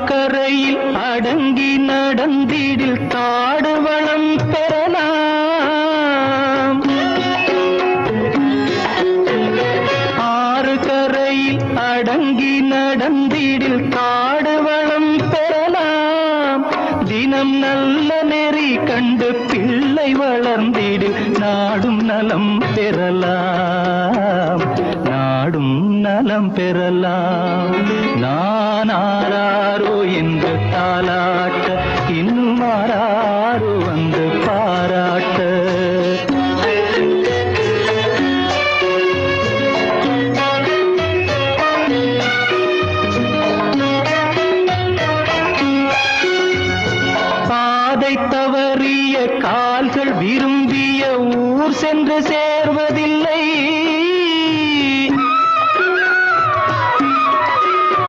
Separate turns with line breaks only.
கரையில் அடங்கி நடந்திடில் காடு வளம் பெறலாம். ஆறு கரையில் அடங்கி நடந்திடில் காடு வளம் பெறலாம். தினம் நல்ல நெறி கண்டு பிள்ளை வளர்ந்திடு நாடும் நலம் பெறலாம். நாடும் நலம் பெறலாம். நான் ஆராரோ என்று தாலாட்ட இன்னும் ஆராரோ வந்து பாராட்ட. பாதை தவறிய கால்கள் விரும்பிய ஊர் சென்று சேர்வதில்லை.